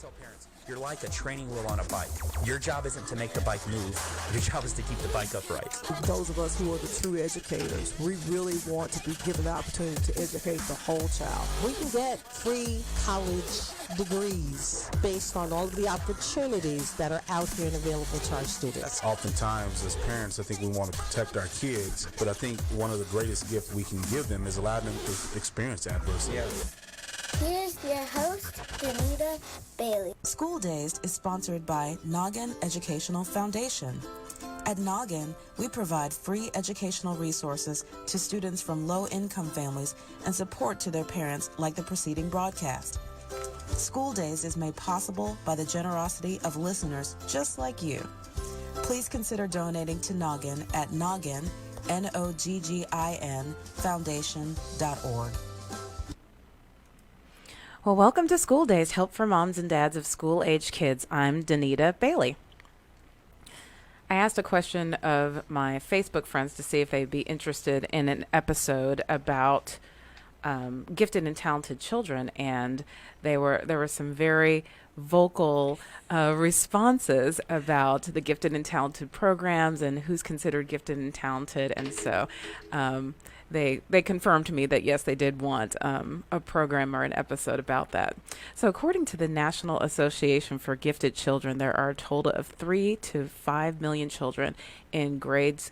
tell parents, you're like a training wheel on a bike. Your job isn't to make the bike move. Your job is to keep the bike upright. Those of us who are the true educators, we really want to be given the opportunity to educate the whole child. We can get free college degrees based on all of the opportunities that are out here and available to our students. Oftentimes, as parents, I think we want to protect our kids, but I think one of the greatest gifts we can give them is allow them to experience adversity. Yeah. Here's your host, Danita Bailey. School Days is sponsored by Noggin Educational Foundation. At Noggin, we provide free educational resources to students from low-income families and support to their parents like the preceding broadcast. School Days is made possible by the generosity of listeners just like you. Please consider donating to Noggin at Noggin, Noggin, foundation.org. Well, welcome to School Days, Help for Moms and Dads of School-Age Kids. I'm Danita Bailey. I asked a question of my Facebook friends to see if they'd be interested in an episode about gifted and talented children, and there were some very vocal responses about the gifted and talented programs and who's considered gifted and talented, and so they confirmed to me that yes, they did want a program or an episode about that. So according to the National Association for Gifted Children, there are a total of 3 to 5 million children in grades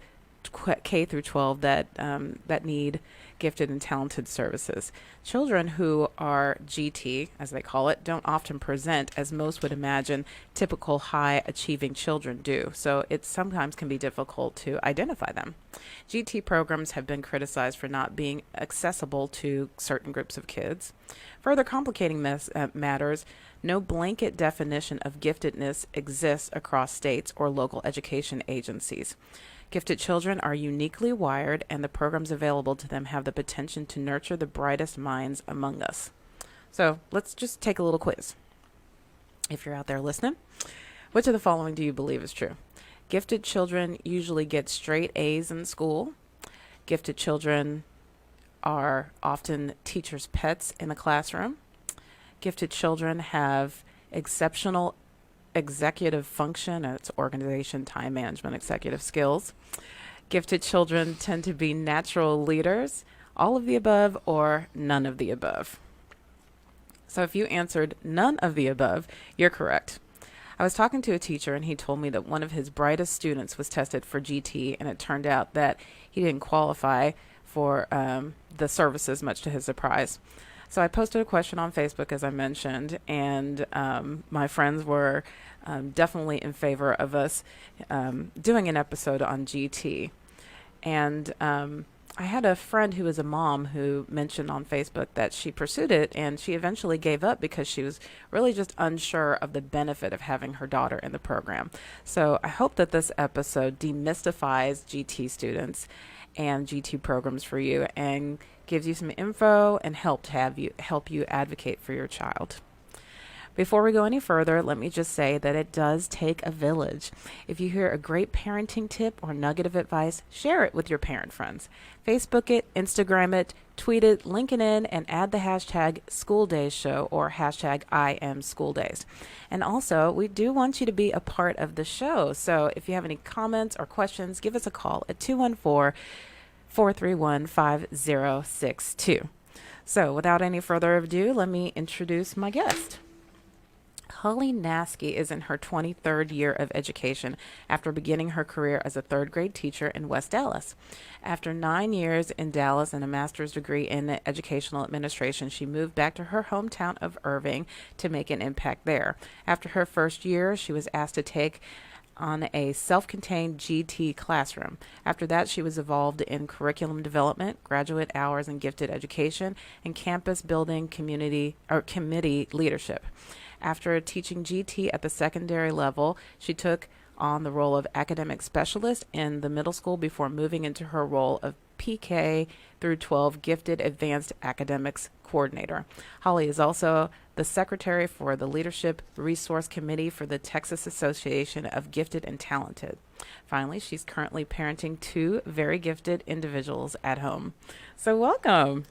K through 12 that need gifted and talented services. Children who are GT, as they call it, don't often present as most would imagine typical high achieving children do, so it sometimes can be difficult to identify them. GT programs have been criticized for not being accessible to certain groups of kids. Further complicating matters, no blanket definition of giftedness exists across states or local education agencies. Gifted children are uniquely wired, and the programs available to them have the potential to nurture the brightest minds among us. So let's just take a little quiz. If you're out there listening, which of the following do you believe is true? Gifted children usually get straight A's in school. Gifted children are often teachers' pets in the classroom. Gifted children have exceptional executive function, it's organization, time management, executive skills. Gifted children tend to be natural leaders, all of the above or none of the above. So if you answered none of the above, you're correct. I was talking to a teacher and he told me that one of his brightest students was tested for GT, and it turned out that he didn't qualify for the services, much to his surprise. So I posted a question on Facebook, as I mentioned, and my friends were definitely in favor of us doing an episode on GT. And I had a friend who was a mom who mentioned on Facebook that she pursued it, and she eventually gave up because she was really just unsure of the benefit of having her daughter in the program. So I hope that this episode demystifies GT students and GT programs for you and gives you some info and help you advocate for your child. Before we go any further, let me just say that it does take a village. If you hear a great parenting tip or nugget of advice, share it with your parent friends. Facebook it, Instagram it, tweet it, link it in, and add the hashtag SchoolDaysShow or hashtag IamSchoolDays. And also, we do want you to be a part of the show. So if you have any comments or questions, give us a call at 214-431-5062. So without any further ado, let me introduce my guest. Holley Naskey is in her 23rd year of education after beginning her career as a third grade teacher in West Dallas. After 9 years in Dallas and a master's degree in educational administration, she moved back to her hometown of Irving to make an impact there. After her first year, she was asked to take on a self-contained GT classroom. After that, she was involved in curriculum development, graduate hours in gifted education, and campus building community leadership. After teaching GT at the secondary level, she took on the role of academic specialist in the middle school before moving into her role of PK through 12 Gifted Advanced Academics Coordinator. Holley is also the secretary for the Leadership Resource Committee for the Texas Association of Gifted and Talented. Finally, she's currently parenting 2 very gifted individuals at home. So welcome.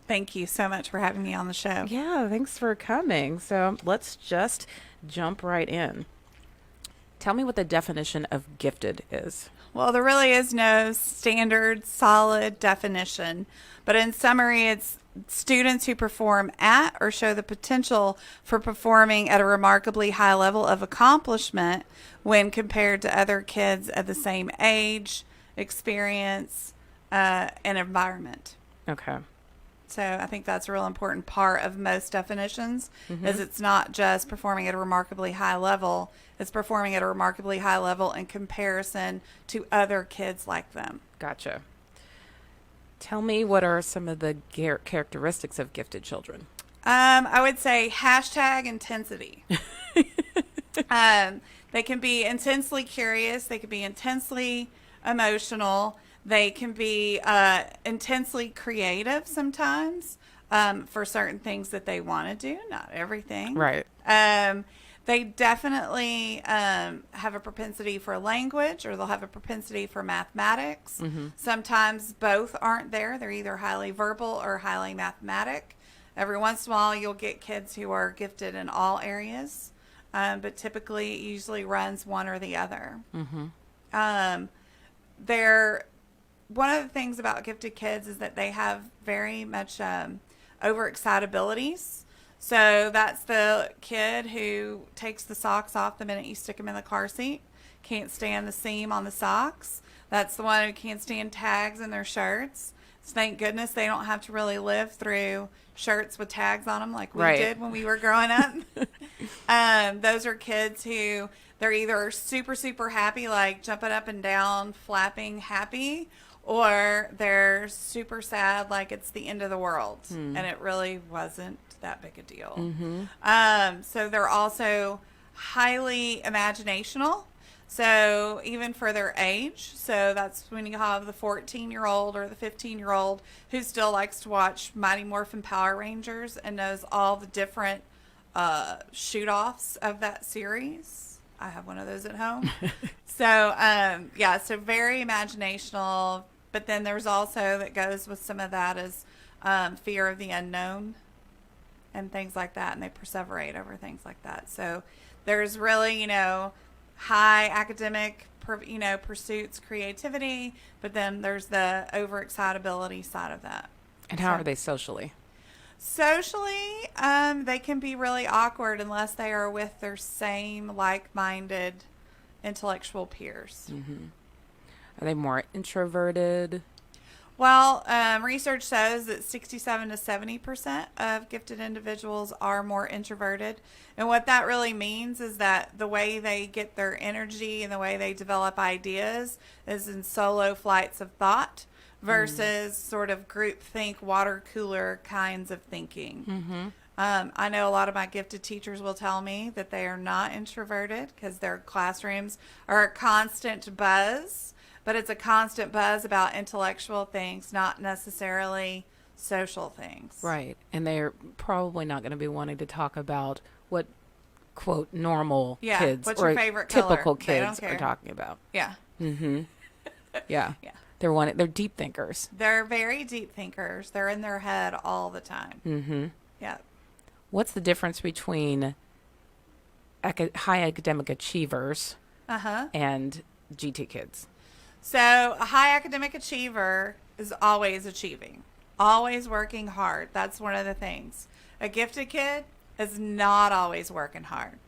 Thank you so much for having me on the show. Yeah, thanks for coming. So let's just jump right in. Tell me what the definition of gifted is. Well, there really is no standard, solid definition. But in summary, it's students who perform at or show the potential for performing at a remarkably high level of accomplishment when compared to other kids of the same age, experience, and environment. Okay. So I think that's a real important part of most definitions, is it's not just performing at a remarkably high level, it's performing at a remarkably high level in comparison to other kids like them. Gotcha. Tell me, what are some of the characteristics of gifted children? I would say # intensity. They can be intensely curious. They can be intensely emotional. They can be intensely creative sometimes for certain things that they want to do. Not everything. Right. They definitely have a propensity for language, or they'll have a propensity for mathematics. Sometimes both aren't there. They're either highly verbal or highly mathematic. Every once in a while, you'll get kids who are gifted in all areas, but typically it usually runs one or the other. One of the things about gifted kids is that they have very much overexcitabilities. So that's the kid who takes the socks off the minute you stick them in the car seat, can't stand the seam on the socks. That's the one who can't stand tags in their shirts. So thank goodness they don't have to really live through shirts with tags on them like we did when we were growing up. Those are kids who they're either super, super happy, like jumping up and down, flapping happy, or they're super sad, like it's the end of the world. And it really wasn't that big a deal. So they're also highly imaginational. So even for their age, so that's when you have the 14-year-old or the 15-year-old who still likes to watch Mighty Morphin Power Rangers and knows all the different shoot-offs of that series. I have one of those at home. So so very imaginational. But then there's also, that goes with some of that, is fear of the unknown and things like that, and they perseverate over things like that. So there's really, high academic, pursuits, creativity, but then there's the overexcitability side of that. And how are they socially? Socially, they can be really awkward unless they are with their same like-minded intellectual peers. Are they more introverted? Well, research shows that 67 to 70% of gifted individuals are more introverted. And what that really means is that the way they get their energy and the way they develop ideas is in solo flights of thought versus sort of group think, water cooler kinds of thinking. I know a lot of my gifted teachers will tell me that they are not introverted because their classrooms are a constant buzz. But it's a constant buzz about intellectual things, not necessarily social things. Right. And they're probably not going to be wanting to talk about what, quote, normal kids what's or your favorite typical color? kids are talking about. Yeah. Yeah. They're deep thinkers. They're very deep thinkers. They're in their head all the time. Yeah. What's the difference between high academic achievers and GT kids? So a high academic achiever is always achieving, always working hard. That's one of the things. A gifted kid is not always working hard.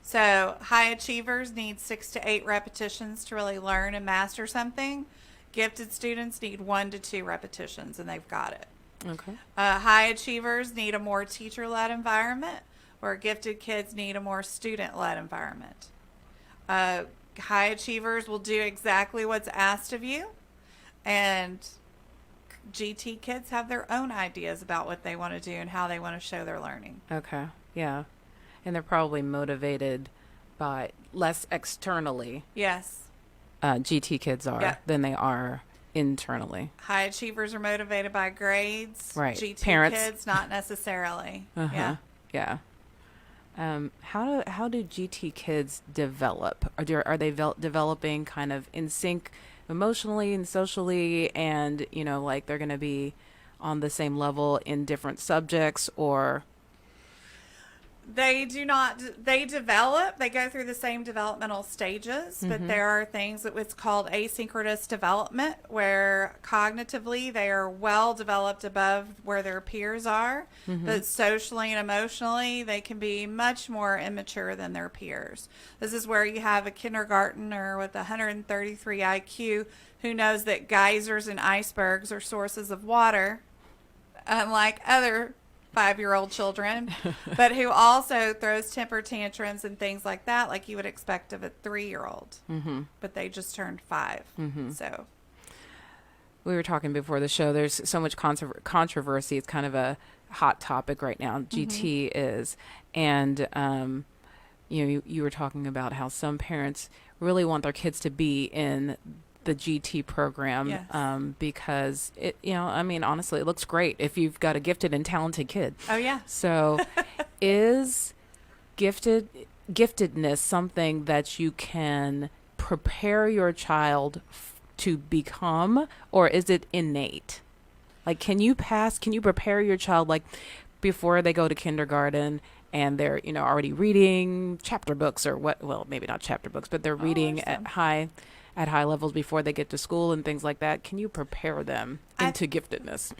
So high achievers need 6 to 8 repetitions to really learn and master something. Gifted students need 1 to 2 repetitions, and they've got it. Okay. High achievers need a more teacher-led environment, where gifted kids need a more student-led environment. High achievers will do exactly what's asked of you, and GT kids have their own ideas about what they want to do and how they want to show their learning. Okay, yeah. And they're probably motivated by less externally. Yes. GT kids are than they are internally. High achievers are motivated by grades. Right. GT Parents. kids, not necessarily. Yeah. How do GT kids develop? Are they developing kind of in sync emotionally and socially, and like they're going to be on the same level in different subjects, or? They do not. They develop. They go through the same developmental stages, but there are things that it's called asynchronous development, where cognitively they are well developed above where their peers are, but socially and emotionally they can be much more immature than their peers. This is where you have a kindergartner with 133 IQ who knows that geysers and icebergs are sources of water, unlike other 5-year-old children, but who also throws temper tantrums and things like that, like you would expect of a 3-year-old. But they just turned 5. So We were talking before the show. There's so much controversy. It's kind of a hot topic right now. GT is, and you were talking about how some parents really want their kids to be in the GT program, because honestly, it looks great if you've got a gifted and talented kid. Oh yeah. So is giftedness something that you can prepare your child to become, or is it innate? Like, can you prepare your child, like, before they go to kindergarten and they're, already reading chapter books or what? Well, maybe not chapter books, but they're reading at high levels before they get to school and things like that. Can you prepare them into giftedness?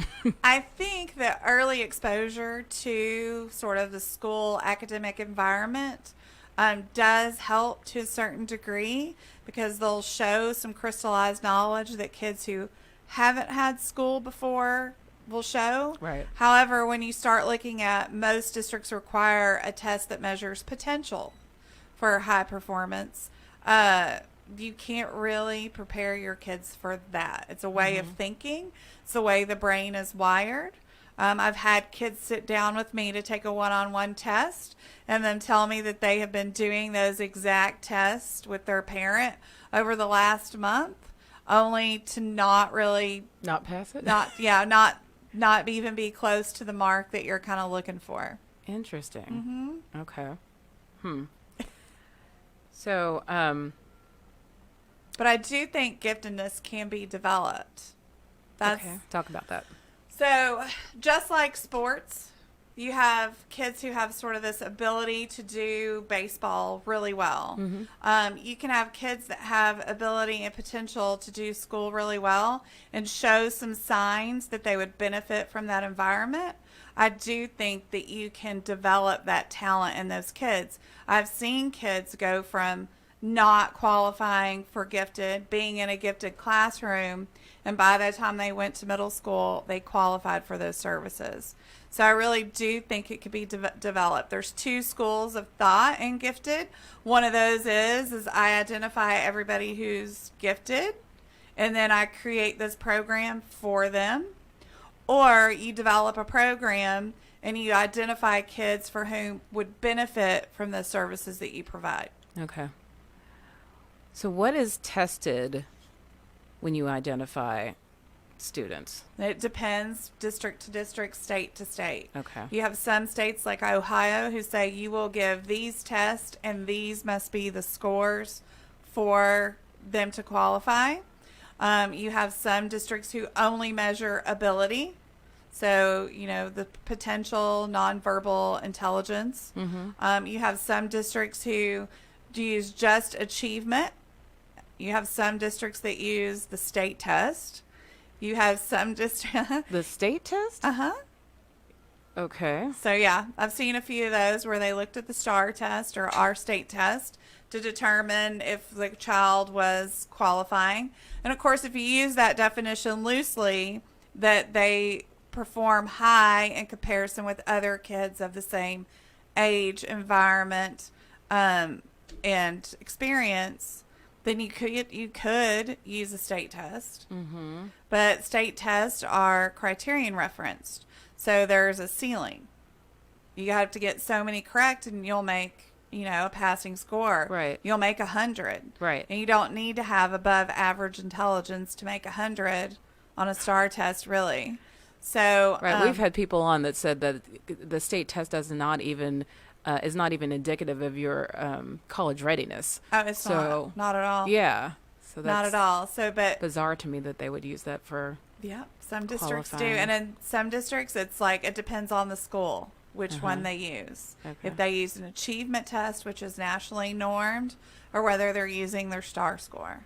I think that early exposure to sort of the school academic environment does help to a certain degree, because they'll show some crystallized knowledge that kids who haven't had school before will show. Right. However, when you start looking at, most districts require a test that measures potential for high performance. You can't really prepare your kids for that. It's a way of thinking. It's the way the brain is wired. I've had kids sit down with me to take a one-on-one test and then tell me that they have been doing those exact tests with their parent over the last month, only to not pass it? Not even be close to the mark that you're kind of looking for. Interesting. Okay. So, but I do think giftedness can be developed. Okay. Talk about that. So, just like sports, you have kids who have sort of this ability to do baseball really well. You can have kids that have ability and potential to do school really well and show some signs that they would benefit from that environment. I do think that you can develop that talent in those kids. I've seen kids go from not qualifying for gifted, being in a gifted classroom, and by the time they went to middle school, they qualified for those services. So I really do think it could be developed. There's 2 schools of thought in gifted. One of those is I identify everybody who's gifted, and then I create this program for them. Or you develop a program and you identify kids for whom would benefit from the services that you provide. Okay. So what is tested when you identify students? It depends district to district, state to state. Okay. You have some states like Ohio who say you will give these tests and these must be the scores for them to qualify. You have some districts who only measure ability. So, the potential nonverbal intelligence. You have some districts who use just achievement. You have some districts that use the state test. You have some districts. The state test? Okay. So, yeah, I've seen a few of those where they looked at the STAR test or our state test to determine if the child was qualifying. And, of course, if you use that definition loosely, that they perform high in comparison with other kids of the same age, environment, and experience, then you could use a state test. But state tests are criterion referenced. So there's a ceiling. You have to get so many correct and you'll make, a passing score. Right. You'll make 100. Right. And you don't need to have above average intelligence to make 100 on a STAR test, really. So right, we've had people on that said that the state test is not even indicative of your college readiness. Oh, it's not at all. Yeah. So not that's at all. So, but bizarre to me that they would use that for. yeah, some districts do. Qualifying. And in some districts, it's like it depends on the school which one they use. Okay. If they use an achievement test, which is nationally normed, or whether they're using their STAR score.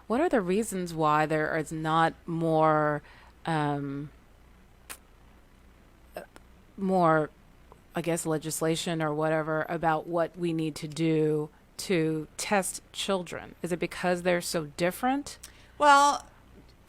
What are the reasons why there is not more, more, I guess, legislation or whatever about what we need to do to test children? Is it because they're so different? Well,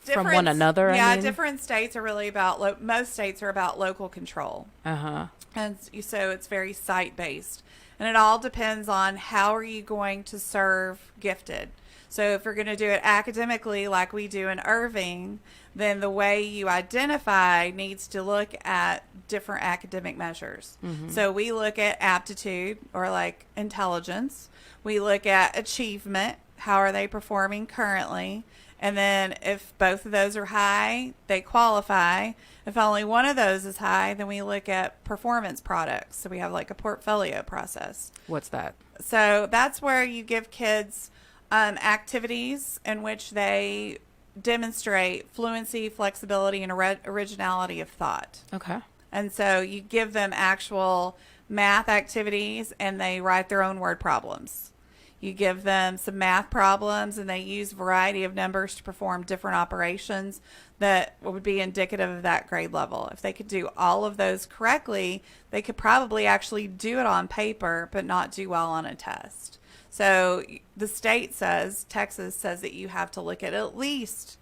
From one another, Yeah, I mean? different states are really about, most states are about local control. Uh-huh. And so it's very site-based. And it all depends on how are you going to serve gifted. So if you're going to do it academically like we do in Irving, then the way you identify needs to look at different academic measures. So we look at aptitude or like intelligence. We look at achievement. How are they performing currently? And then if both of those are high, they qualify. If only one of those is high, then we look at performance products. So we have like a portfolio process. What's that? So that's where you give kids activities in which they demonstrate fluency, flexibility, and originality of thought. Okay. And so you give them actual math activities and they write their own word problems. You give them some math problems and they use a variety of numbers to perform different operations that would be indicative of that grade level. If they could do all of those correctly, they could probably actually do it on paper, but not do well on a test. So the state says, Texas says that you have to look at least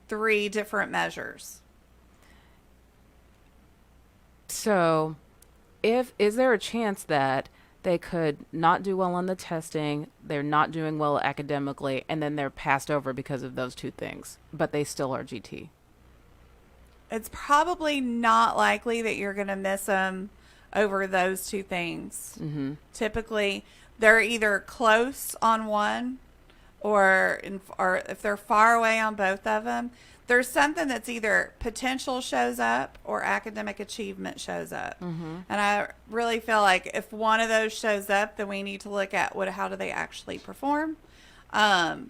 3 different measures. So is there a chance that they could not do well on the testing, they're not doing well academically, and then they're passed over because of those 2 things, but they still are GT? It's probably not likely that you're going to miss them over those 2 things. Mm-hmm. Typically, they're either close on one or if they're far away on both of them, there's something that's either potential shows up or academic achievement shows up. Mm-hmm. And I really feel like if one of those shows up, then we need to look at how do they actually perform.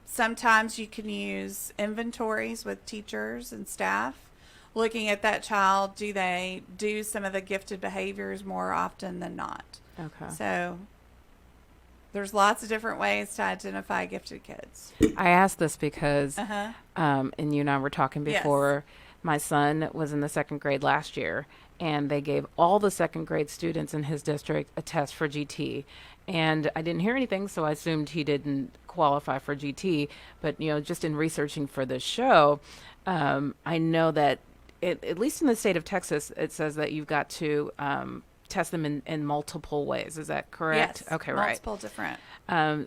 Sometimes you can use inventories with teachers and staff, looking at that child. Do they do some of the gifted behaviors more often than not? Okay. So there's lots of different ways to identify gifted kids. I asked this because, and you and I were talking before, my son was in the 2nd grade last year, and they gave all the 2nd grade students in his district a test for GT. And I didn't hear anything, so I assumed he didn't qualify for GT. But, just in researching for this show, I know that, at least in the state of Texas, it says that you've got to test them in multiple ways. Is that correct? Yes. Okay, right. Multiple different.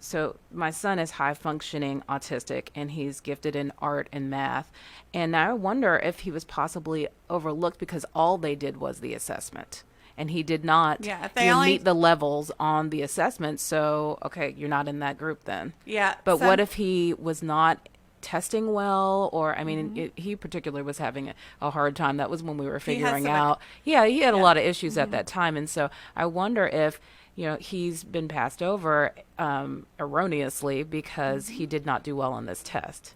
So my son is high functioning autistic, and he's gifted in art and math. And I wonder if he was possibly overlooked because all they did was the assessment. And he did not meet the levels on the assessment. So, okay, you're not in that group then. Yeah. But what if he was not testing well, or he particularly was having a hard time. That was when we were figuring out. He had a lot of issues at that time, and so I wonder if he's been passed over erroneously because he did not do well on this test.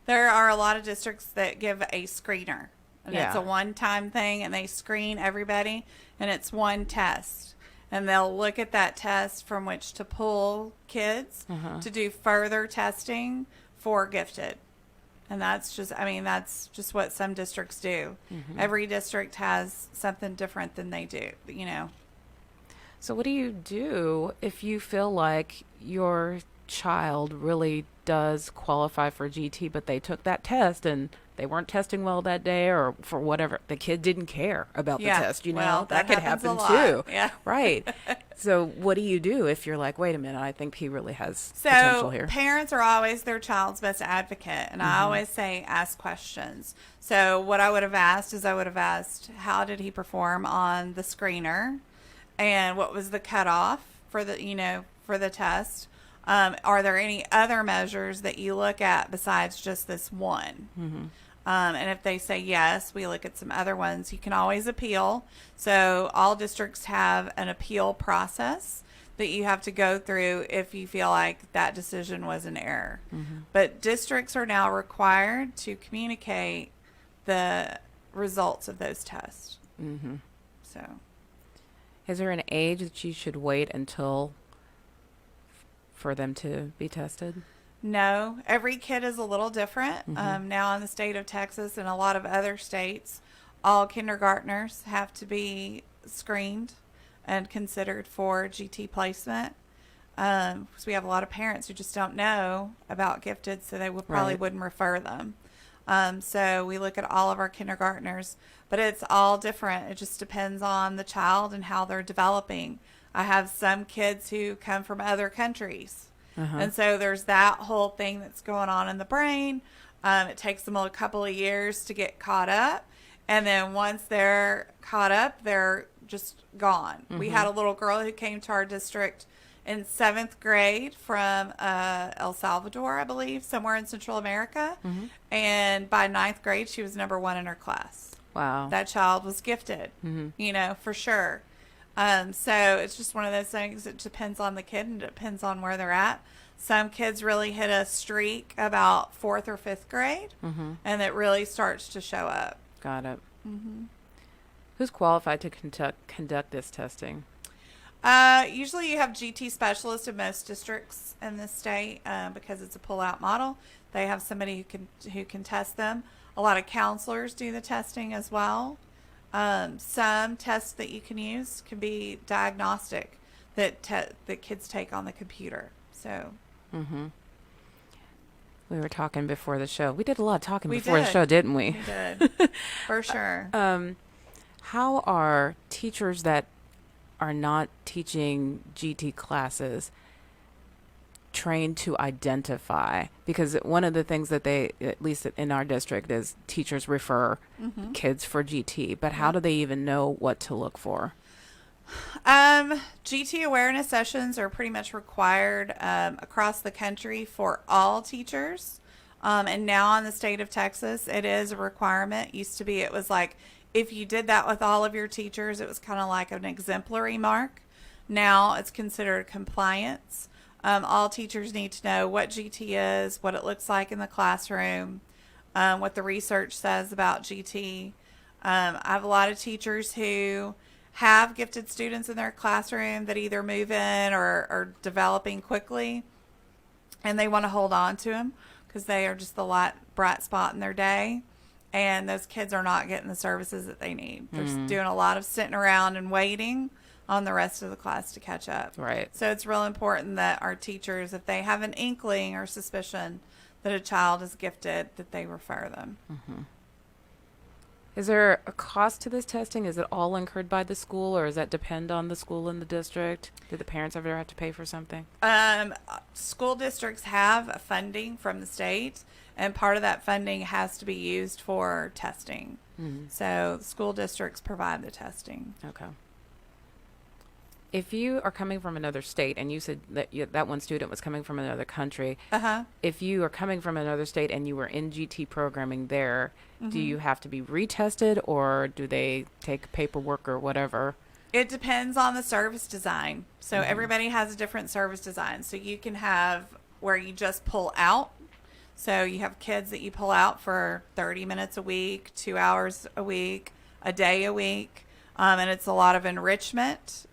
There are a lot of districts that give a screener, and it's a one-time thing, and they screen everybody, and it's one test. And they'll look at that test from which to pull kids to do further testing for gifted. And that's just what some districts do. Every district has something different than they do, So what do you do if you feel like your child really does qualify for GT, but they took that test and they weren't testing well that day, or for whatever, the kid didn't care about the test, well, that could happen too. Yeah. Right. So what do you do if you're like, wait a minute, I think he really has potential here? Parents are always their child's best advocate, and I always say ask questions. So what I would have asked is how did he perform on the screener, and what was the cutoff for the test? Are there any other measures that you look at besides just this one? And if they say yes, we look at some other ones. You can always appeal. So all districts have an appeal process that you have to go through if you feel like that decision was an error. But districts are now required to communicate the results of those tests. So, Is there an age that you should wait until for them to be tested? no, every kid is a little different. Now in the state of Texas and a lot of other states, all kindergartners have to be screened and considered for GT placement. Because we have a lot of parents who just don't know about gifted, so they probably wouldn't refer them. So we look at all of our kindergartners, but it's all different. It just depends on the child and how they're developing. I have some kids who come from other countries. And so there's that whole thing that's going on in the brain. It takes them a couple of years to get caught up. And then once they're caught up, they're just gone. We had a little girl who came to our district in 7th grade from El Salvador, I believe, somewhere in Central America. And by 9th grade, she was number 1 in her class. Wow. That child was gifted, you know, for sure. So it's just one of those things. It depends on the kid and it depends on where they're at. Some kids really hit a streak about 4th or 5th grade, and it really starts to show up. Got it. Who's qualified to conduct this testing? Usually you have GT specialists in most districts in the state because it's a pull-out model. They have somebody who can test them. A lot of counselors do the testing as well. Some tests that you can use can be diagnostic that kids take on the computer. So. We were talking before the show. We did a lot of talking We before the did. show, didn't we? We did, for sure. How are teachers that are not teaching GT classes trained to identify? Because one of the things that they, at least in our district, is teachers refer kids for GT. But how do they even know what to look for? GT awareness sessions are pretty much required across the country for all teachers. And now in the state of Texas, it is a requirement. Used to be, it was like, if you did that with all of your teachers, it was kind of like an exemplary mark. Now it's considered compliance. All teachers need to know what GT is, what it looks like in the classroom, what the research says about GT. I have a lot of teachers who have gifted students in their classroom that either move in or are developing quickly, and they want to hold on to them because they are just the bright spot in their day. And those kids are not getting the services that they need. They're doing a lot of sitting around and waiting on the rest of the class to catch up. Right. So it's real important that our teachers, if they have an inkling or suspicion that a child is gifted, that they refer them. Is there a cost to this testing? Is it all incurred by the school, or does that depend on the school and the district? Do the parents ever have to pay for something? School districts have funding from the state, and part of that funding has to be used for testing. So school districts provide the testing. Okay. If you are coming from another state, and you said that that one student was coming from another country, if you are coming from another state and you were in GT programming there, do you have to be retested, or do they take paperwork or whatever? It depends on the service design. So everybody has a different service design. So you can have where you just pull out. So you have kids that you pull out for 30 minutes a week, 2 hours a week, a day a week, and it's a lot of enrichment.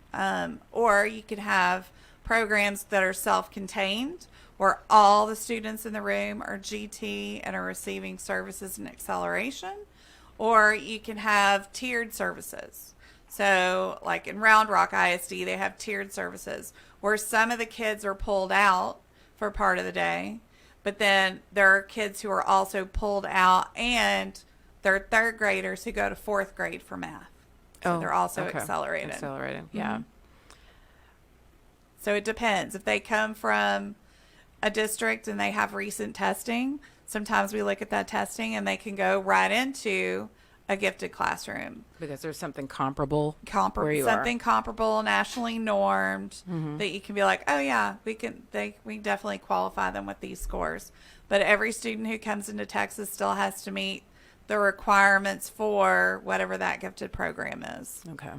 Or you could have programs that are self-contained, where all the students in the room are GT and are receiving services and acceleration. Or you can have tiered services. So like in Round Rock ISD, they have tiered services where some of the kids are pulled out for part of the day, but then there are kids who are also pulled out, and they're 3rd graders who go to 4th grade for math. So they're also accelerated. Accelerating, yeah. So it depends. If they come from a district and they have recent testing, sometimes we look at that testing and they can go right into a gifted classroom. Because there's something comparable where you something comparable, nationally normed, that you can be like, oh yeah, we definitely qualify them with these scores. But every student who comes into Texas still has to meet the requirements for whatever that gifted program is. Okay.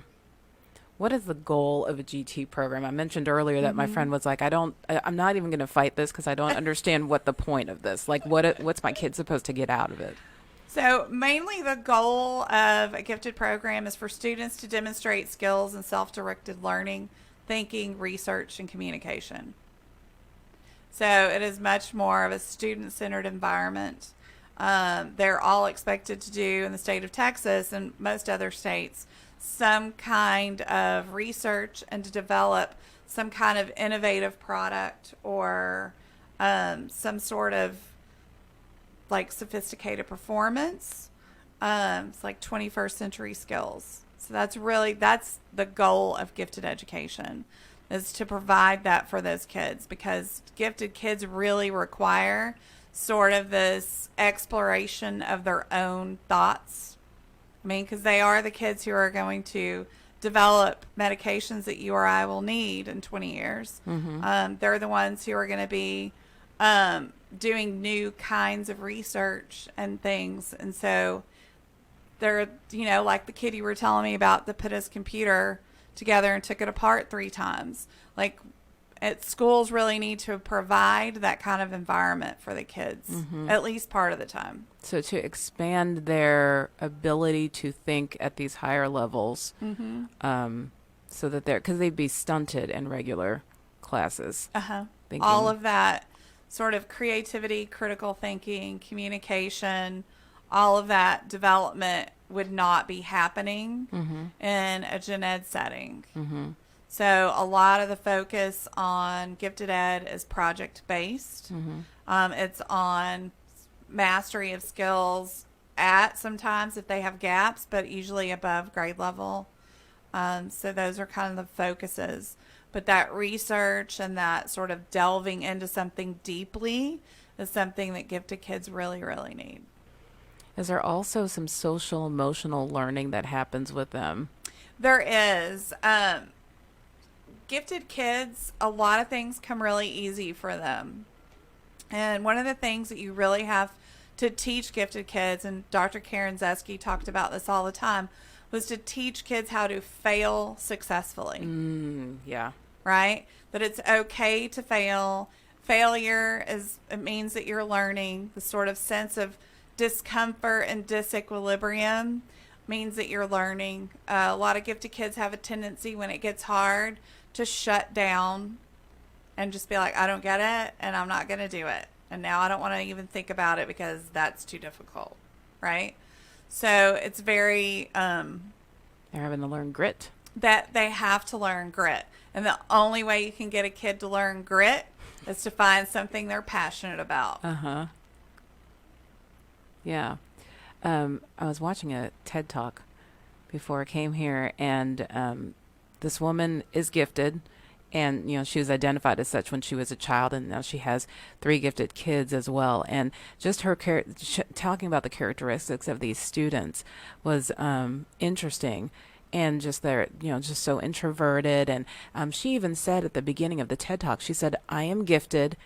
What is the goal of a GT program? I mentioned earlier that my friend was like, I'm not even going to fight this because I don't understand what the point of this. Like, what's my kid supposed to get out of it? So mainly the goal of a gifted program is for students to demonstrate skills in self-directed learning, thinking, research, and communication. So it is much more of a student-centered environment. They're all expected to do in the state of Texas and most other states some kind of research and to develop some kind of innovative product or some sort of like sophisticated performance. It's like 21st century skills. So that's the goal of gifted education, is to provide that for those kids, because gifted kids really require sort of this exploration of their own thoughts. I mean, because they are the kids who are going to develop medications that you or I will need in 20 years. They're the ones who are going to be doing new kinds of research and things. And so they're, like the kid you were telling me about that put his computer together and took it apart 3 times. Like, schools really need to provide that kind of environment for the kids, at least part of the time. So to expand their ability to think at these higher levels, so that because they'd be stunted in regular classes. All of that sort of creativity, critical thinking, communication, all of that development would not be happening in a gen ed setting. So a lot of the focus on gifted ed is project-based. It's on mastery of skills sometimes if they have gaps, but usually above grade level. So those are kind of the focuses. But that research and that sort of delving into something deeply is something that gifted kids really, really need. Is there also some social emotional learning that happens with them? There is. Gifted kids, a lot of things come really easy for them. And one of the things that you really have to teach gifted kids, and Dr. Karen Zeski talked about this all the time, was to teach kids how to fail successfully. Yeah. Right? That it's okay to fail. Failure it means that you're learning. The sort of sense of discomfort and disequilibrium means that you're learning. A lot of gifted kids have a tendency when it gets hard to shut down and just be like, I don't get it and I'm not going to do it. And now I don't want to even think about it because that's too difficult. Right? So it's very... they're having to learn grit. That they have to learn grit. And the only way you can get a kid to learn grit is to find something they're passionate about. Yeah. I was watching a TED Talk before I came here, and this woman is gifted, and she was identified as such when she was a child, and now she has 3 gifted kids as well. And just her talking about the characteristics of these students was interesting. And just they're, just so introverted. And she even said at the beginning of the TED Talk, she said, I am gifted,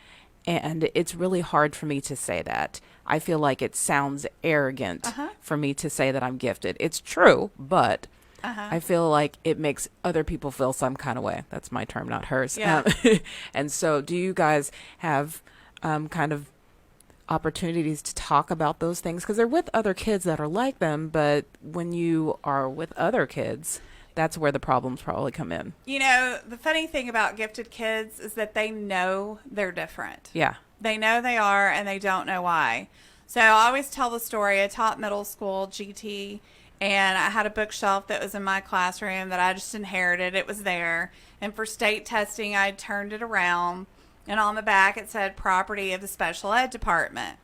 and it's really hard for me to say that. I feel like it sounds arrogant for me to say that I'm gifted. It's true, but I feel like it makes other people feel some kind of way. That's my term, not hers. Yeah. And so do you guys have kind of opportunities to talk about those things? Because they're with other kids that are like them, but when you are with other kids, that's where the problems probably come in. The funny thing about gifted kids is that they know they're different. Yeah. They know they are, and they don't know why. So I always tell the story. I taught middle school GT, and I had a bookshelf that was in my classroom that I just inherited. It was there. And for state testing, I turned it around, and on the back it said property of the special ed department.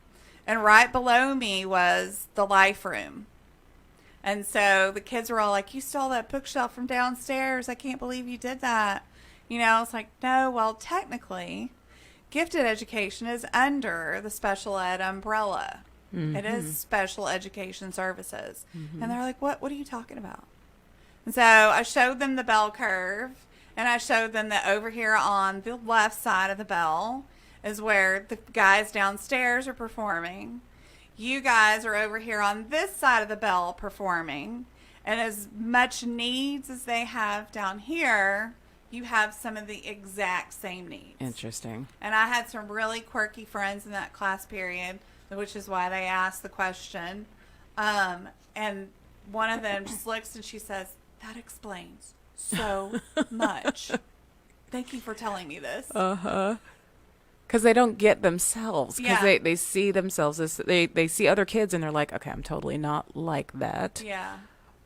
And right below me was the life room. And so the kids were all like, you stole that bookshelf from downstairs. I can't believe you did that. I was like, no, well, technically, gifted education is under the special ed umbrella. It is special education services. And they're like, what are you talking about? And so I showed them the bell curve, and I showed them that over here on the left side of the bell is where the guys downstairs are performing. You guys are over here on this side of the bell performing, And as much needs as they have down here, you have some of the exact same needs. Interesting. And I had some really quirky friends in that class period, which is why they asked the question. And one of them just looks and she says, "That explains so much. Thank you for telling me this." Because they don't get themselves. Because Yeah. they see themselves as they see other kids and they're like, okay, I'm totally not like that. Yeah.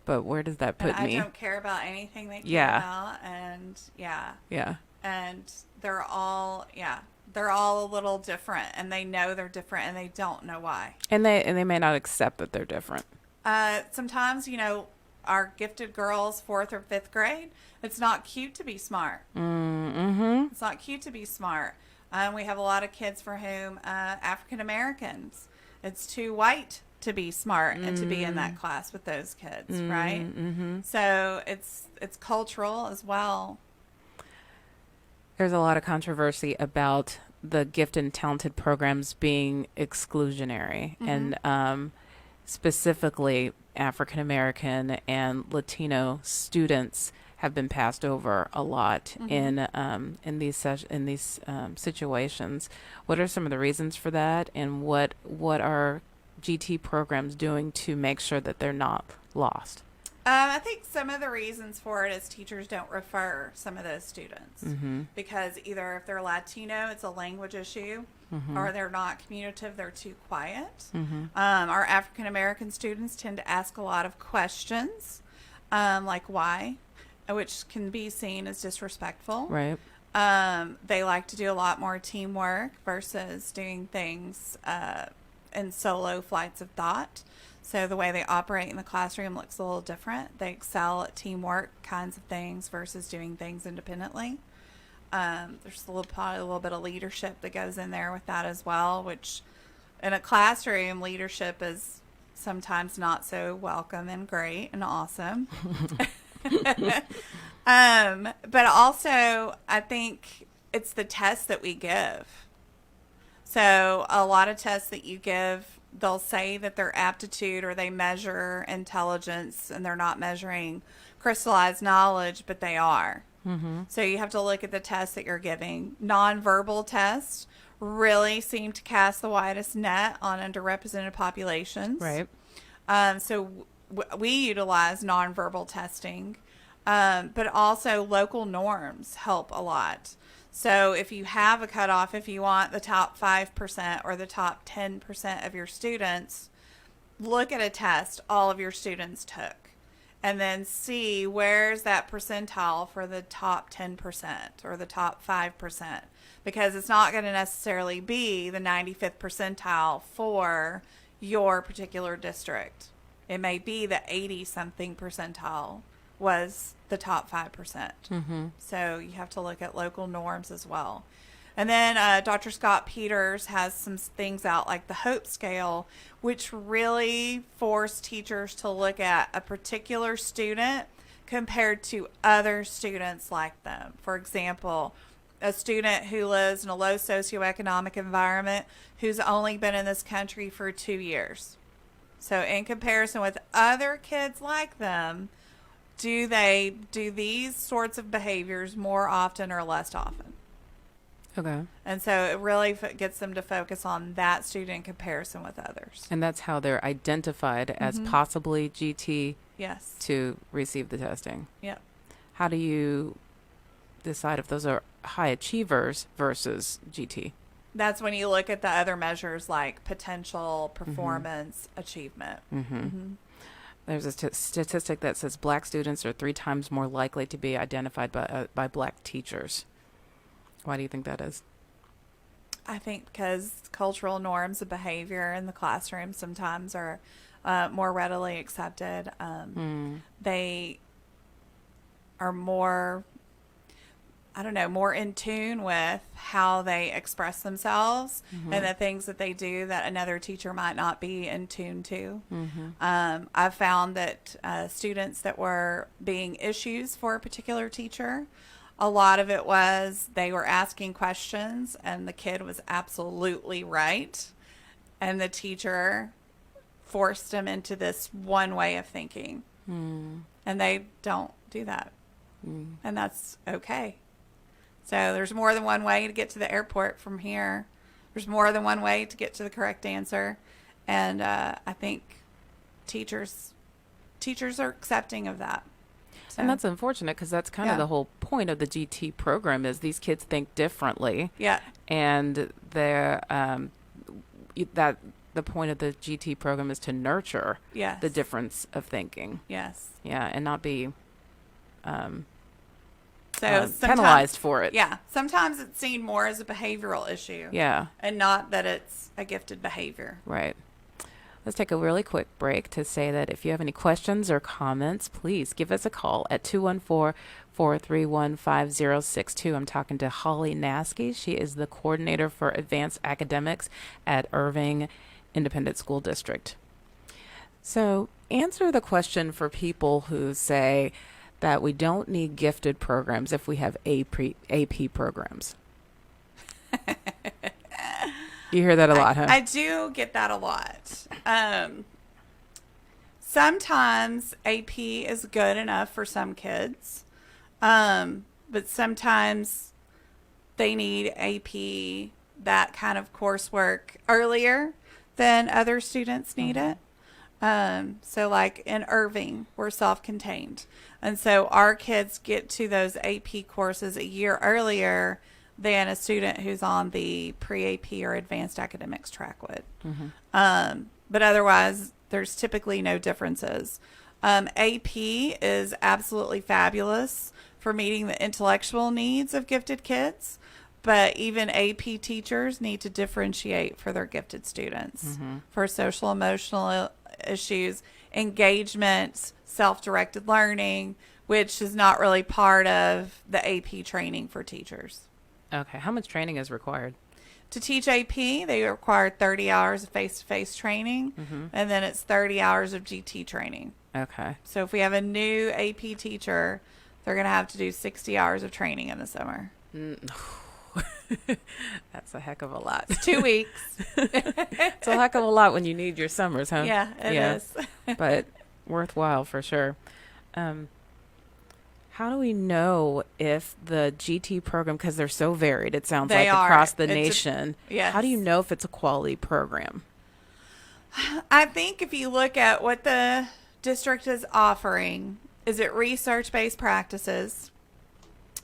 But where does that put And me? I don't care about anything they care Yeah. about. And Yeah. and they're all a little different, and they know they're different, and they don't know why. And they may not accept that they're different. Sometimes, our gifted girls, 4th or 5th grade, it's not cute to be smart. Mm-hmm. It's not cute to be smart. We have a lot of kids for whom African Americans, it's too white to be smart and to be in that class with those kids, right? Mm-hmm. So it's cultural as well. There's a lot of controversy about the gifted and talented programs being exclusionary, and specifically African American and Latino students have been passed over a lot in these situations. What are some of the reasons for that, and what are GT programs doing to make sure that they're not lost? I think some of the reasons for it is teachers don't refer some of those students because either if they're Latino, it's a language issue, or they're not communicative, they're too quiet. Our African American students tend to ask a lot of questions, like why, which can be seen as disrespectful. Right. They like to do a lot more teamwork versus doing things in solo flights of thought. So the way they operate in the classroom looks a little different. They excel at teamwork kinds of things versus doing things independently. There's probably a little bit of leadership that goes in there with that as well, which in a classroom, leadership is sometimes not so welcome and great and awesome. But also, I think it's the tests that we give. So a lot of tests that you give, they'll say that they're aptitude or they measure intelligence, and they're not measuring crystallized knowledge, but they are. So you have to look at the tests that you're giving. Nonverbal tests really seem to cast the widest net on underrepresented populations. Right. So we utilize nonverbal testing, but also local norms help a lot. So if you have a cutoff, if you want the top 5% or the top 10% of your students, look at a test all of your students took and then see where's that percentile for the top 10% or the top 5%, because it's not going to necessarily be the 95th percentile for your particular district. It may be the 80-something percentile was the top 5%. So you have to look at local norms as well. And then Dr. Scott Peters has some things out like the HOPE scale, which really force teachers to look at a particular student compared to other students like them. For example, a student who lives in a low socioeconomic environment who's only been in this country for 2 years. So in comparison with other kids like them, do they do these sorts of behaviors more often or less often? Okay. And so it really gets them to focus on that student in comparison with others. And that's how they're identified as possibly GT Yes. to receive the testing. Yep. How do you decide if those are high achievers versus GT? That's when you look at the other measures like potential, performance, achievement. There's a statistic that says black students are 3 times more likely to be identified by black teachers. Why do you think that is? I think because cultural norms of behavior in the classroom sometimes are more readily accepted. They are more, more in tune with how they express themselves and the things that they do that another teacher might not be in tune to. I've found that students that were being issues for a particular teacher, a lot of it was they were asking questions and the kid was absolutely right, and the teacher forced them into this one way of thinking. And they don't do that. And that's okay. So there's more than one way to get to the airport from here. There's more than one way to get to the correct answer. And I think teachers are accepting of that. So. And that's unfortunate because that's kind of the whole point of the GT program is these kids think differently. Yeah. And they're, the point of the GT program is to nurture the difference of thinking. Yes. Yeah, and not be penalized for it. Yeah. Sometimes it's seen more as a behavioral issue. Yeah. And not that it's a gifted behavior. Right. Let's take a really quick break to say that if you have any questions or comments, please give us a call at 214-431-5062. I'm talking to Holley Naskey. She is the coordinator for advanced academics at Irving Independent School District. So answer the question for people who say that we don't need gifted programs if we have AP programs. You hear that a lot, huh? I do get that a lot. Sometimes AP is good enough for some kids, but sometimes they need AP, that kind of coursework, earlier than other students need it. So like in Irving, we're self-contained. And so our kids get to those AP courses a year earlier than a student who's on the pre-AP or advanced academics track would. But otherwise, there's typically no differences. AP is absolutely fabulous for meeting the intellectual needs of gifted kids, but even AP teachers need to differentiate for their gifted students for social emotional issues, engagement, self-directed learning, which is not really part of the AP training for teachers. Okay. How much training is required? To teach AP, they require 30 hours of face-to-face training, and then it's 30 hours of GT training. Okay. So if we have a new AP teacher, they're going to have to do 60 hours of training in the summer. That's a heck of a lot. It's 2 weeks. It's a heck of a lot when you need your summers, huh? Yeah, it is. But worthwhile for sure. How do we know if the GT program, because they're so varied, it sounds like across the nation, yes. How do you know if it's a quality program? I think if you look at what the district is offering, is it research-based practices?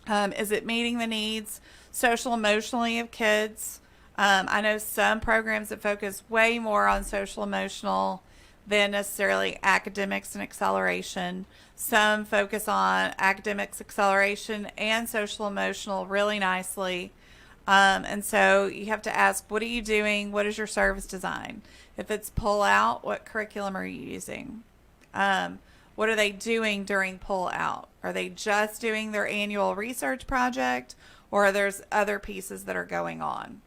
Is it meeting the needs social emotionally of kids? I know some programs that focus way more on social emotional than necessarily academics and acceleration. Some focus on academics, acceleration, and social emotional really nicely. And so you have to ask, what are you doing? What is your service design? If it's pull out, what curriculum are you using? What are they doing during pull out? Are they just doing their annual research project, or are there other pieces that are going on?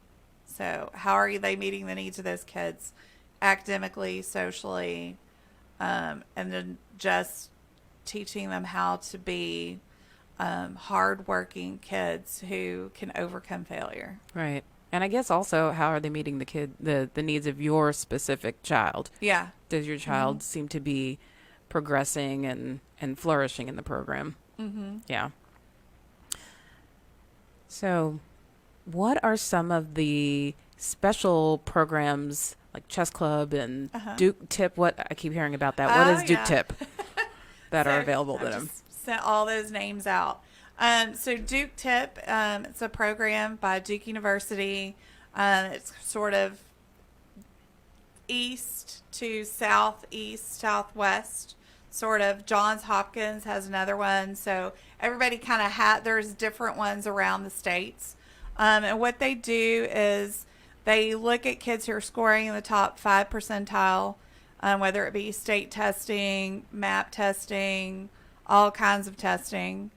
So how are they meeting the needs of those kids academically, socially, and then just teaching them how to be hardworking kids who can overcome failure. Right. And I guess also, how are they meeting the needs of your specific child? Yeah. Does your child seem to be progressing and flourishing in the program? Yeah. So what are some of the special programs like Chess Club and Duke Tip? What I keep hearing about that. What is Duke Tip that are available to them? Sent all those names out. So Duke Tip, it's a program by Duke University. It's sort of east to southeast, southwest, sort of. Johns Hopkins has another one. So everybody kind of there's different ones around the states. And what they do is they look at kids who are scoring in the top 5 percentile, whether it be state testing, MAP testing, all kinds of testing.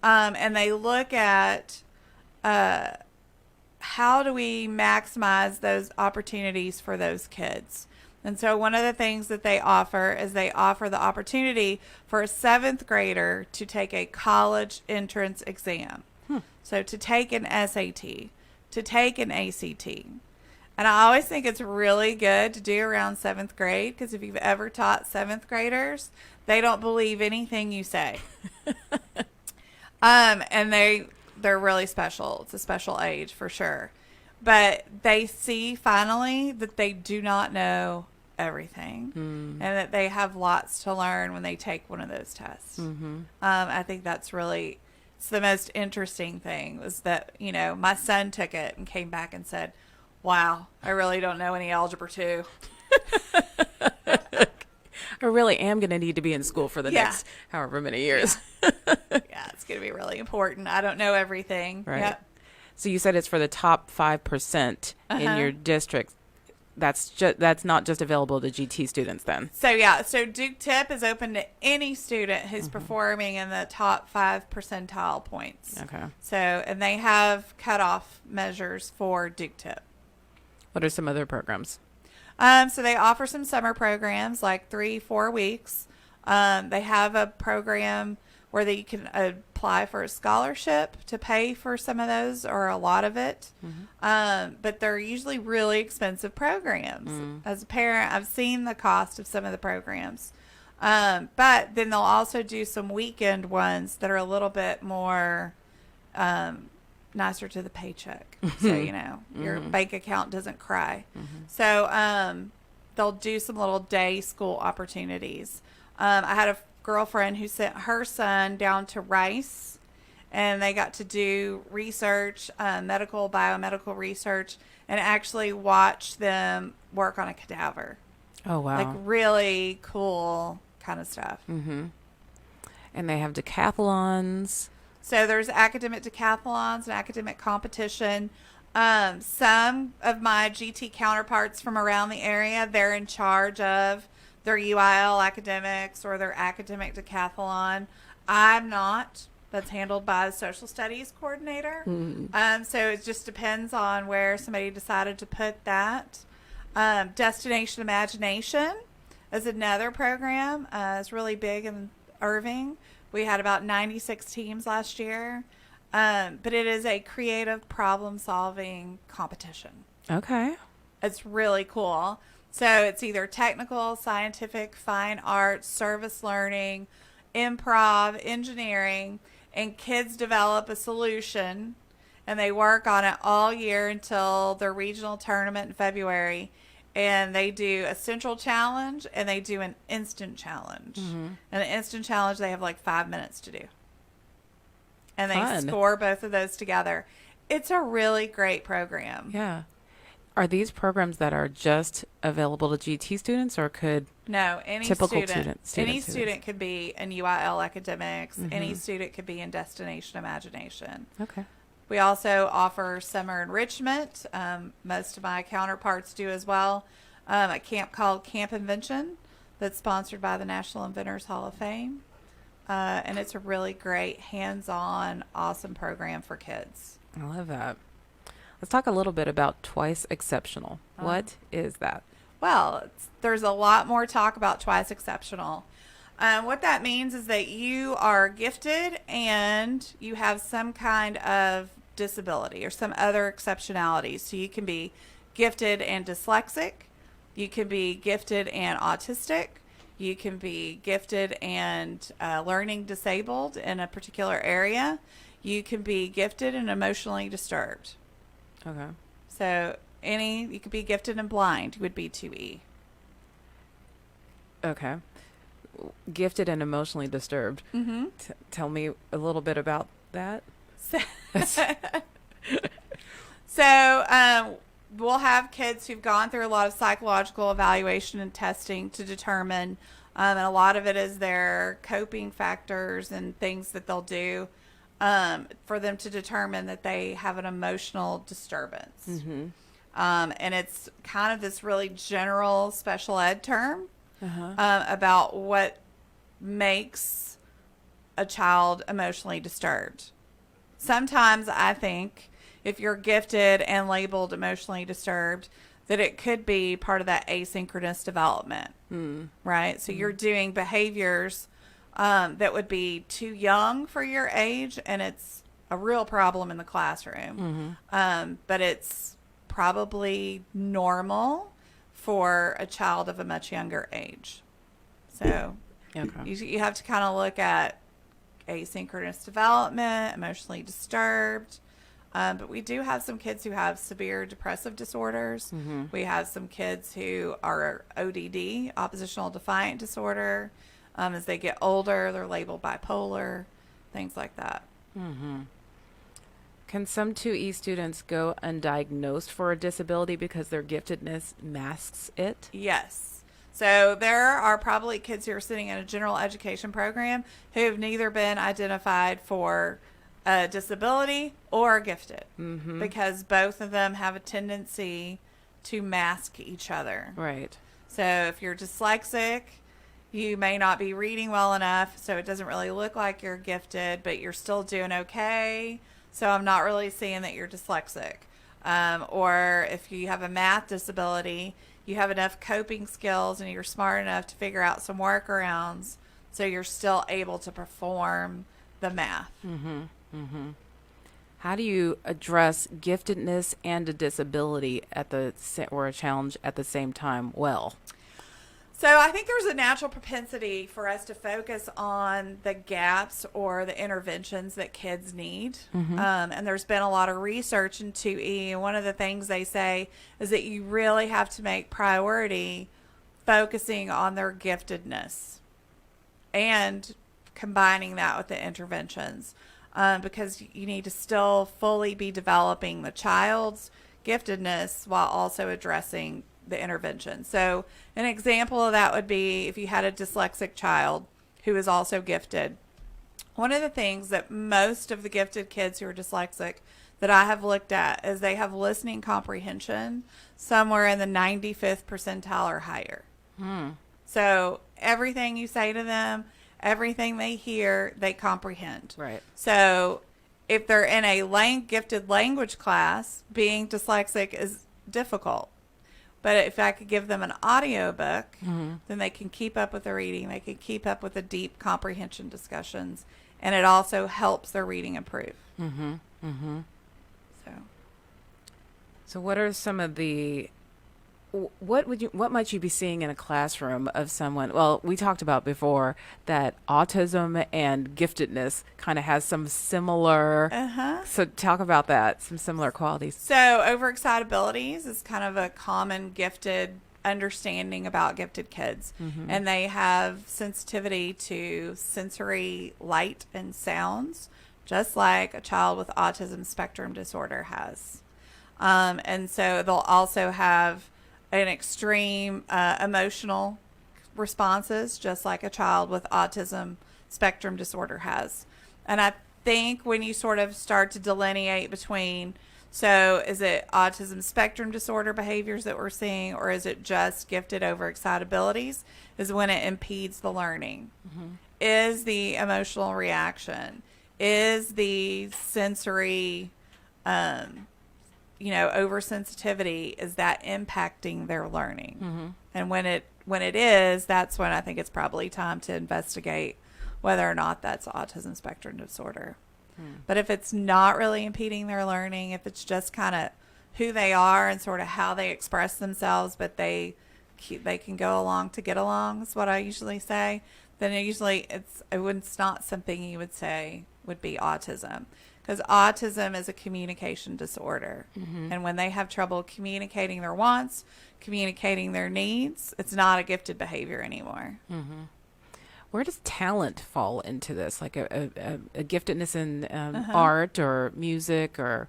And they look at how do we maximize those opportunities for those kids. And so one of the things that they offer is they offer the opportunity for a 7th grader to take a college entrance exam. So to take an SAT, to take an ACT. And I always think it's really good to do around 7th grade, because if you've ever taught 7th graders, They don't believe anything you say. And they're really special. It's a special age for sure. But they see finally that they do not know everything and that they have lots to learn when they take one of those tests. I think that's really, it's the most interesting thing was that, you know, my son took it and came back and said, wow, I really don't know any algebra 2. I really am going to need to be in school for the next however many years. Yeah, it's going to be really important. I don't know everything. Right. Yep. So you said it's for the top 5% in your district. That's not just available to GT students then. So Duke Tip is open to any student who's performing in the top 5 percentile points. Okay. So, and they have cutoff measures for Duke Tip. What are some other programs? So they offer some summer programs, like 3-4 weeks. They have a program where you can apply for a scholarship to pay for some of those or a lot of it. But they're usually really expensive programs. As a parent, I've seen the cost of some of the programs. But then they'll also do some weekend ones that are a little bit more nicer to the paycheck. So, you know, your bank account doesn't cry. So they'll do some little day school opportunities. I had a girlfriend who sent her son down to Rice, and they got to do research, biomedical research, and actually watch them work on a cadaver. Oh, wow. Like really cool kind of stuff. And they have decathlons. So there's academic decathlons and academic competition. Some of my GT counterparts from around the area, they're in charge of their UIL academics or their academic decathlon. I'm not. That's handled by the social studies coordinator. So it just depends on where somebody decided to put that. Destination Imagination is another program. It's really big in Irving. We had about 96 teams last year. But it is a creative problem-solving competition. Okay. It's really cool. So it's either technical, scientific, fine arts, service learning, improv, engineering, and kids develop a solution, and they work on it all year until their regional tournament in February. And they do a central challenge, and they do an instant challenge. And the instant challenge, they have like 5 minutes to do. And they score both of those together. It's a really great program. Yeah. Are these programs that are just available to GT students, or could any typical student could be in UIL academics. Any student could be in Destination Imagination. Okay. We also offer summer enrichment. Most of my counterparts do as well. A camp called Camp Invention that's sponsored by the National Inventors Hall of Fame. And it's a really great, hands-on, awesome program for kids. I love that. Let's talk a little bit about Twice Exceptional. What is that? Well, there's a lot more talk about Twice Exceptional. What that means is that you are gifted and you have some kind of disability or some other exceptionality. So you can be gifted and dyslexic. You can be gifted and autistic. You can be gifted and learning disabled in a particular area. You can be gifted and emotionally disturbed. Okay. So you could be gifted and blind would be 2E. Okay. Gifted and emotionally disturbed. Tell me a little bit about that. So we'll have kids who've gone through a lot of psychological evaluation and testing to determine, and a lot of it is their coping factors and things that they'll do for them to determine that they have an emotional disturbance. And it's kind of this really general special ed term about what makes a child emotionally disturbed. Sometimes I think if you're gifted and labeled emotionally disturbed, that it could be part of that asynchronous development, right? So you're doing behaviors that would be too young for your age, and it's a real problem in the classroom. But it's probably normal for a child of a much younger age. So Okay. You have to kind of look at asynchronous development, emotionally disturbed. But we do have some kids who have severe depressive disorders. We have some kids who are ODD, oppositional defiant disorder. As they get older, they're labeled bipolar, things like that. Can some 2E students go undiagnosed for a disability because their giftedness masks it? Yes. So there are probably kids who are sitting in a general education program who have neither been identified for a disability or gifted, because both of them have a tendency to mask each other. Right. So if you're dyslexic, you may not be reading well enough, so it doesn't really look like you're gifted, but you're still doing okay. So I'm not really seeing that you're dyslexic. Or if you have a math disability, you have enough coping skills and you're smart enough to figure out some workarounds, so you're still able to perform the math. How do you address giftedness and a disability or a challenge at the same time well? So I think there's a natural propensity for us to focus on the gaps or the interventions that kids need. And there's been a lot of research in 2E. And one of the things they say is that you really have to make priority focusing on their giftedness and combining that with the interventions. Because you need to still fully be developing the child's giftedness while also addressing the intervention. So an example of that would be if you had a dyslexic child who is also gifted. One of the things that most of the gifted kids who are dyslexic that I have looked at is they have listening comprehension somewhere in the 95th percentile or higher. So everything you say to them, everything they hear, they comprehend. Right. So if they're in a gifted language class, being dyslexic is difficult. But if I could give them an audio book, then they can keep up with the reading. They can keep up with the deep comprehension discussions. And it also helps their reading improve. So what are some of the what might you be seeing in a classroom of someone? Well, we talked about before that autism and giftedness kind of has some similar. So talk about that, some similar qualities. So overexcitabilities is kind of a common gifted understanding about gifted kids, and they have sensitivity to sensory light and sounds, just like a child with autism spectrum disorder has. And so they'll also have an extreme emotional responses, just like a child with autism spectrum disorder has. And I think when you sort of start to delineate between, so is it autism spectrum disorder behaviors that we're seeing, or is it just gifted overexcitabilities, is when it impedes the learning. Is the emotional reaction, is the sensory oversensitivity, is that impacting their learning? And when it is, that's when I think it's probably time to investigate whether or not that's autism spectrum disorder. But if it's not really impeding their learning, if it's just kind of who they are and sort of how they express themselves, but they can go along to get along, is what I usually say, then it's not something you would say would be autism. Because autism is a communication disorder. And when they have trouble communicating their wants, communicating their needs, it's not a gifted behavior anymore. Where does talent fall into this? Like a giftedness in art or music, or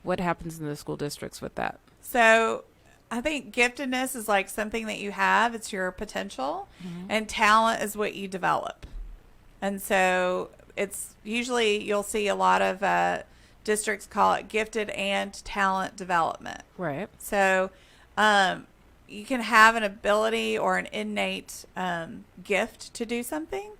what happens in the school districts with that? So I think giftedness is like something that you have. It's your potential. And talent is what you develop. And so it's usually, you'll see a lot of districts call it gifted and talent development. Right. So you can have an ability or an innate gift to do something,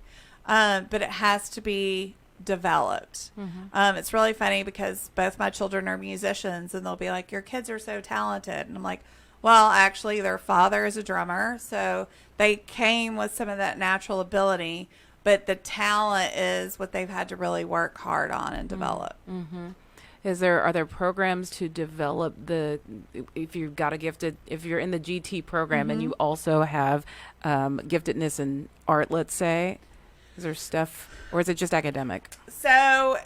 but it has to be developed. It's really funny because both my children are musicians, and they'll be like, your kids are so talented. And I'm like, well, actually, their father is a drummer, so they came with some of that natural ability. But the talent is what they've had to really work hard on and develop. Are there programs to develop if you've got if you're in the GT program and you also have giftedness in art, let's say, is there stuff, or is it just academic? So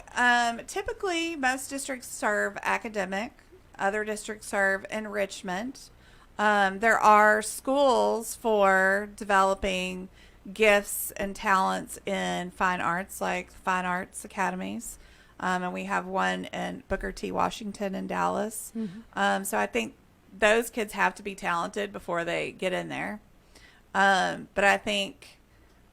typically most districts serve academic, other districts serve enrichment. There are schools for developing gifts and talents in fine arts, like fine arts academies. And we have one in Booker T. Washington in Dallas. So I think those kids have to be talented before they get in there. But I think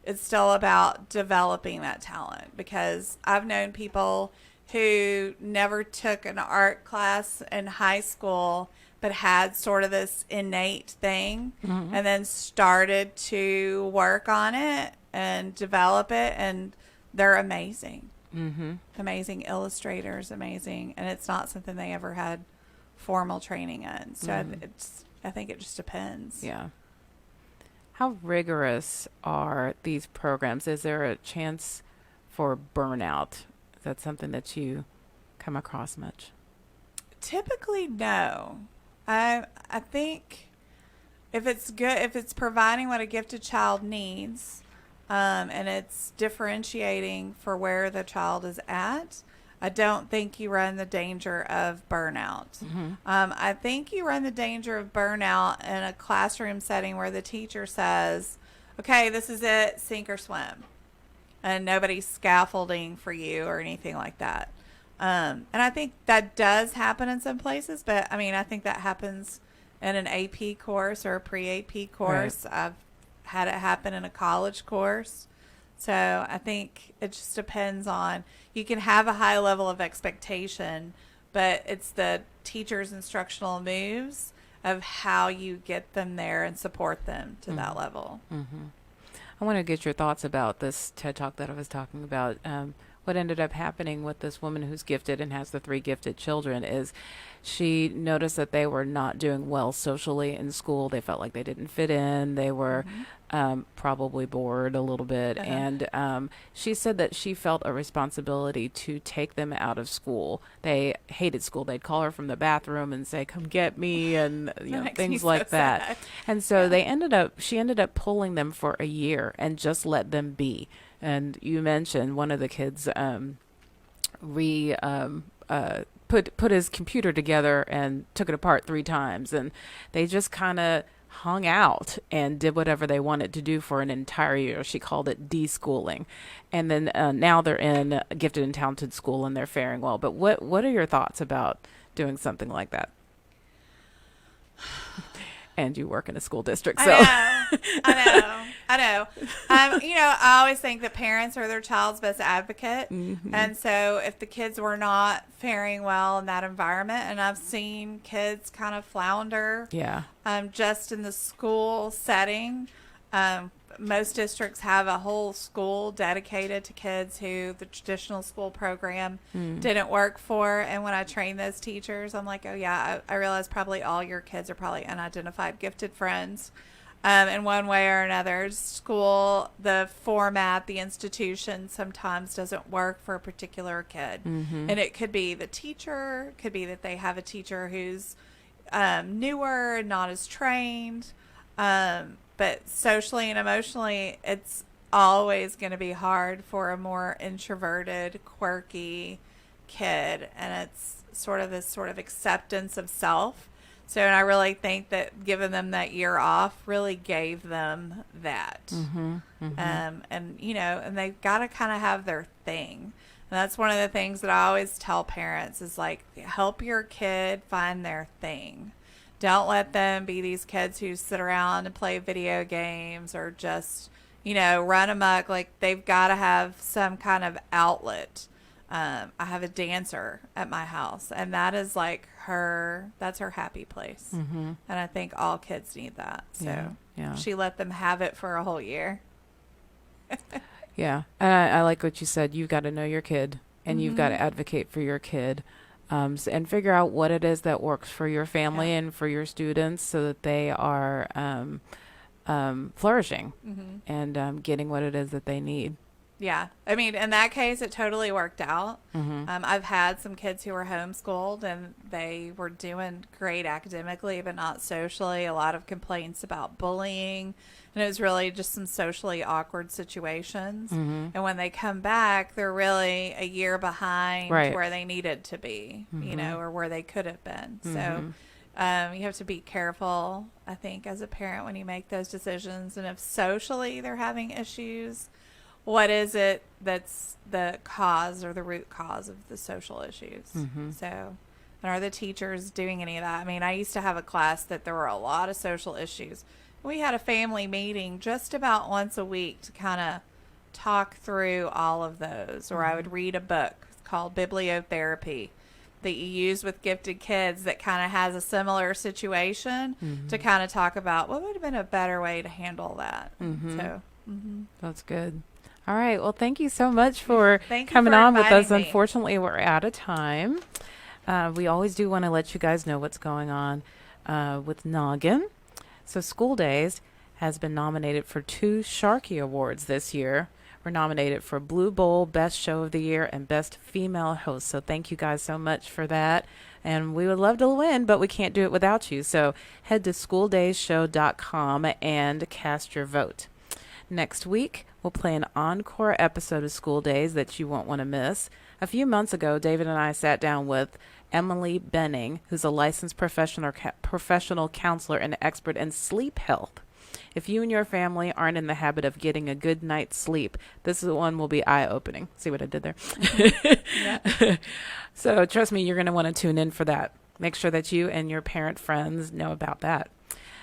it's still about developing that talent, because I've known people who never took an art class in high school but had sort of this innate thing and then started to work on it and develop it, and they're amazing. Amazing illustrators, amazing, and it's not something they ever had formal training in. So I think it just depends. Yeah. How rigorous are these programs? Is there a chance for burnout? Is that something that you come across much? Typically, no. I think if it's good, if it's providing what a gifted child needs, and it's differentiating for where the child is at, I don't think you run the danger of burnout. I think you run the danger of burnout in a classroom setting where the teacher says, okay, this is it, sink or swim. And nobody's scaffolding for you or anything like that. And I think that does happen in some places, but I mean, I think that happens in an AP course or a pre-AP course. Right. I've had it happen in a college course. So I think it just depends on, you can have a high level of expectation, but it's the teacher's instructional moves of how you get them there and support them to that level. I want to get your thoughts about this TED Talk that I was talking about. What ended up happening with this woman who's gifted and has the 3 gifted children is she noticed that they were not doing well socially in school. They felt like they didn't fit in. They were probably bored a little bit. And she said that she felt a responsibility to take them out of school. They hated school. They'd call her from the bathroom and say, come get me, and things like that. And so she ended up pulling them for a year and just let them be. And you mentioned one of the kids put his computer together and took it apart 3 times, and they just kind of hung out and did whatever they wanted to do for an entire year. She called it deschooling. And then now they're in a gifted and talented school and they're faring well. But what are your thoughts about doing something like that? And you work in a school district, so I know. I always think that parents are their child's best advocate, and so if the kids were not faring well in that environment, and I've seen kids kind of flounder, just in the school setting. Most districts have a whole school dedicated to kids who the traditional school program didn't work for. And when I train those teachers, I'm like, oh, yeah, I realize probably all your kids are probably unidentified gifted friends in one way or another. School, the format, the institution sometimes doesn't work for a particular kid. And it could be the teacher, could be that they have a teacher who's newer, not as trained. But socially and emotionally, it's always going to be hard for a more introverted, quirky kid. And it's sort of this sort of acceptance of self. So and I really think that giving them that year off really gave them that. And, and they've got to kind of have their thing. And that's one of the things that I always tell parents is like, help your kid find their thing. Don't let them be these kids who sit around and play video games or just, run amok. Like, they've got to have some kind of outlet. I have a dancer at my house, and that is like that's her happy place. And I think all kids need that. So she let them have it for a whole year. I like what you said. You've got to know your kid, and you've got to advocate for your kid. And figure out what it is that works for your family and for your students so that they are flourishing and getting what it is that they need. Yeah. I mean, in that case, it totally worked out. I've had some kids who were homeschooled and they were doing great academically, but not socially. A lot of complaints about bullying. And it was really just some socially awkward situations. And when they come back, they're really a year behind where they needed to be, you know, or where they could have been. So you have to be careful, I think, as a parent when you make those decisions. And if socially they're having issues, what is it that's the cause or the root cause of the social issues? So, and are the teachers doing any of that? I mean, I used to have a class that there were a lot of social issues. We had a family meeting just about once a week to kind of talk through all of those. Or I would read a book called Bibliotherapy that you use with gifted kids that kind of has a similar situation to kind of talk about what would have been a better way to handle that. So, That's good. All right. Well, thank you so much for Thank you coming for on with us. inviting me. Unfortunately, we're out of time. We always do want to let you guys know what's going on with Noggin. So School Days has been nominated for 2 Sharky Awards this year. We're nominated for Blue Bowl, Best Show of the Year, and Best Female Host. So thank you guys so much for that. And we would love to win, but we can't do it without you. So head to schooldayshow.com and cast your vote. Next week, we'll play an encore episode of School Days that you won't want to miss. A few months ago, David and I sat down with Emily Benning, who's a licensed professional counselor and expert in sleep health. If you and your family aren't in the habit of getting a good night's sleep, this one will be eye-opening. See what I did there? So trust me, you're going to want to tune in for that. Make sure that you and your parent friends know about that.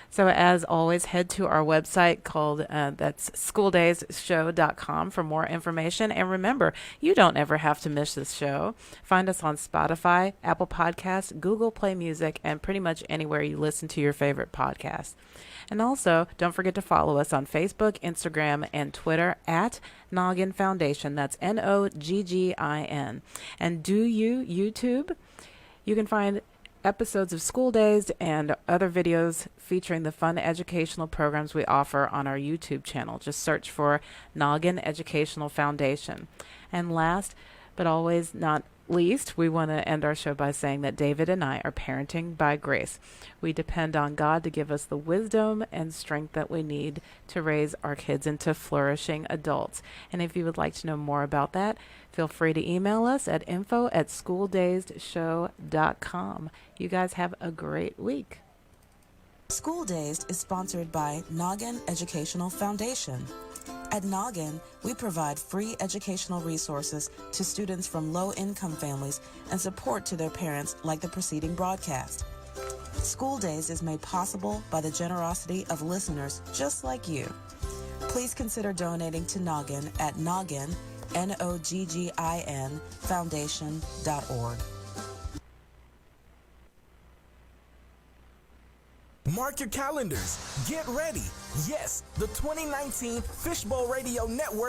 So as always, head to our website called, that's schooldayshow.com for more information. And remember, you don't ever have to miss this show. Find us on Spotify, Apple Podcasts, Google Play Music, and pretty much anywhere you listen to your favorite podcast. And also, don't forget to follow us on Facebook, Instagram, and Twitter at Noggin Foundation. That's Noggin. And do you YouTube? You can find episodes of School Days and other videos featuring the fun educational programs we offer on our YouTube channel. Just search for Noggin Educational Foundation. And last, but always not least, we want to end our show by saying that David and I are parenting by grace. We depend on God to give us the wisdom and strength that we need to raise our kids into flourishing adults. And if you would like to know more about that, feel free to email us at info@schooldaysshow.com. You guys have a great week. School Days is sponsored by Noggin Educational Foundation. At Noggin, we provide free educational resources to students from low-income families and support to their parents like the preceding broadcast. School Days is made possible by the generosity of listeners just like you. Please consider donating to Noggin at Noggin, Noggin, foundation.org. Mark your calendars. Get ready. Yes, the 2019 Fishbowl Radio Network